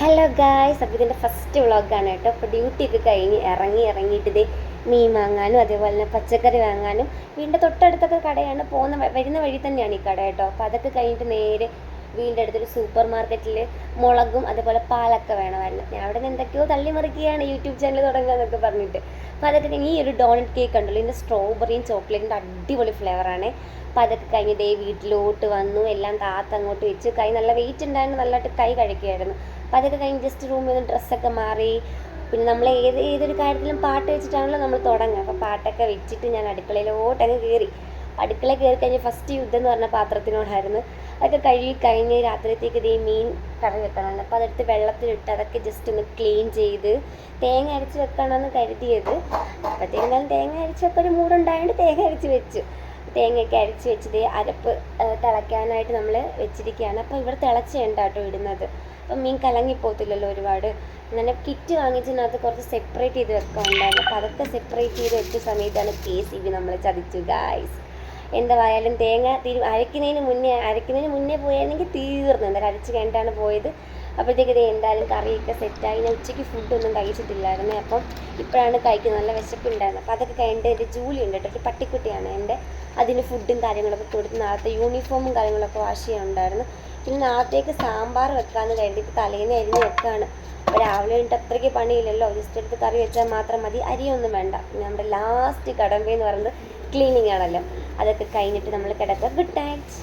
Hello guys, അപ്പോൾ ഇതിൻ്റെ first വ്ളോഗാണ് കേട്ടോ. അപ്പോൾ ഡ്യൂട്ടിയൊക്കെ കഴിഞ്ഞ് ഇറങ്ങിയിട്ട് ഇതേ മീൻ വാങ്ങാനും അതേപോലെ തന്നെ പച്ചക്കറി വാങ്ങാനും വീടിൻ്റെ തൊട്ടടുത്തൊക്കെ കടയാണ്, വരുന്ന വഴി തന്നെയാണ് ഈ കട കേട്ടോ. അപ്പോൾ അതൊക്കെ കഴിഞ്ഞിട്ട് നേരെ വീടിൻ്റെ അടുത്തൊരു സൂപ്പർ മാർക്കറ്റിൽ മുളകും അതേപോലെ പാലൊക്കെ വേണമായിരുന്നു. ഞാൻ അവിടെ നിന്ന് എന്തൊക്കെയോ തള്ളി മറിക്കുകയാണ് യൂട്യൂബ് ചാനൽ തുടങ്ങുക എന്നൊക്കെ പറഞ്ഞിട്ട്. അപ്പോൾ അതൊക്കെ ഈ ഒരു ഡോണറ്റ് കേക്ക് ഉണ്ടല്ലോ, ഇതിൻ്റെ സ്ട്രോബെറിയും ചോക്ലേറ്റിൻ്റെ അടിപൊളി ഫ്ലേവറാണ്. അപ്പോൾ അതൊക്കെ കഴിഞ്ഞ് ദേ വീട്ടിലോട്ട് വന്നു, എല്ലാം താത്ത അങ്ങോട്ട് വെച്ച്. കൈ നല്ല വെയിറ്റ് ഉണ്ടായിരുന്നു, നല്ലതായിട്ട് കൈ കഴിക്കുമായിരുന്നു. അപ്പോൾ അതൊക്കെ കഴിഞ്ഞ് ജസ്റ്റ് റൂമിൽ നിന്ന് ഡ്രസ്സൊക്കെ മാറി. പിന്നെ നമ്മൾ ഏതൊരു കാര്യത്തിലും പാട്ട് വെച്ചിട്ടാണല്ലോ നമ്മൾ തുടങ്ങുക. അപ്പോൾ പാട്ടൊക്കെ വെച്ചിട്ട് ഞാൻ അടുക്കളയിലോട്ടങ്ങ് കയറി. അടുക്കള കയറി കഴിഞ്ഞ് ഫസ്റ്റ് യുദ്ധം എന്ന് പറഞ്ഞ പാത്രത്തിനോടായിരുന്നു. അതൊക്കെ കഴുകി കഴിഞ്ഞ് രാത്രിയത്തേക്ക് ഇതേ മീൻ കറി വെക്കണമായിരുന്നു. അപ്പോൾ അതെടുത്ത് വെള്ളത്തിലിട്ട് അതൊക്കെ ജസ്റ്റ് ഒന്ന് ക്ലീൻ ചെയ്ത് തേങ്ങ അരച്ച് വെക്കണമെന്ന് കരുതിയത്. അപ്പോഴത്തേക്കും തേങ്ങ അരച്ചൊക്കെ ഒരു മൂടുണ്ടായതുകൊണ്ട് തേങ്ങ അരച്ച് വെച്ചു. തേങ്ങയൊക്കെ അരച്ച് വെച്ചത് അരപ്പ് തിളയ്ക്കാനായിട്ട് നമ്മൾ വെച്ചിരിക്കുകയാണ്. അപ്പോൾ ഇവിടെ തിളച്ചുണ്ട് കേട്ടോ ഇടുന്നത്. അപ്പം മീൻ കലങ്ങിപ്പോകത്തില്ലല്ലോ ഒരുപാട്. അങ്ങനെ കിറ്റ് വാങ്ങിച്ചതിനകത്ത് കുറച്ച് സെപ്പറേറ്റ് ചെയ്ത് വെക്കാനുണ്ടായിരുന്നു. അപ്പോൾ അതൊക്കെ സെപ്പറേറ്റ് ചെയ്ത് വെച്ച സമയത്താണ് KCB നമ്മൾ ചതിച്ചു ഗായ്സ്. എന്തായാലും തേങ്ങ അരയ്ക്കുന്നതിന് മുന്നേ പോയായിരുന്നെങ്കിൽ തീർന്നു. എന്തായാലും അരച്ച് കഴിഞ്ഞിട്ടാണ് പോയത്. അപ്പോഴത്തേക്ക് ഇത് എന്തായാലും കറിയൊക്കെ സെറ്റായി. ഞാൻ ഉച്ചയ്ക്ക് ഫുഡൊന്നും കഴിച്ചിട്ടില്ലായിരുന്നു. അപ്പം ഇപ്പോഴാണ് കഴിക്കുന്നത്, നല്ല വിശപ്പുണ്ടായിരുന്നു. അപ്പോൾ അതൊക്കെ കഴിഞ്ഞിട്ട് എൻ്റെ ജൂലി ഉണ്ട് കേട്ടോ, ഒരു പട്ടിക്കുട്ടിയാണ് എൻ്റെ. അതിന് ഫുഡും കാര്യങ്ങളൊക്കെ കൊടുത്ത് നാളത്തെ യൂണിഫോമും കാര്യങ്ങളൊക്കെ വാഷ് ചെയ്യാനുണ്ടായിരുന്നു. പിന്നെ നാളത്തേക്ക് സാമ്പാർ വെക്കാമെന്ന് കരുതിയിട്ട് തലേന്ന് അരിഞ്ഞ് വെക്കുകയാണ്. അപ്പോൾ രാവിലെ കഴിഞ്ഞിട്ട് അത്രയ്ക്ക് പണിയില്ലല്ലോ, ജസ്റ്റ് എടുത്ത് കറി വെച്ചാൽ മാത്രം മതി, അരിയൊന്നും വേണ്ട. പിന്നെ നമ്മുടെ ലാസ്റ്റ് കടമ്പയെന്ന് പറയുന്നത് ക്ലീനിങ് ആണല്ലോ. അതൊക്കെ കഴിഞ്ഞിട്ട് നമ്മൾ കിടക്കുക. Good night.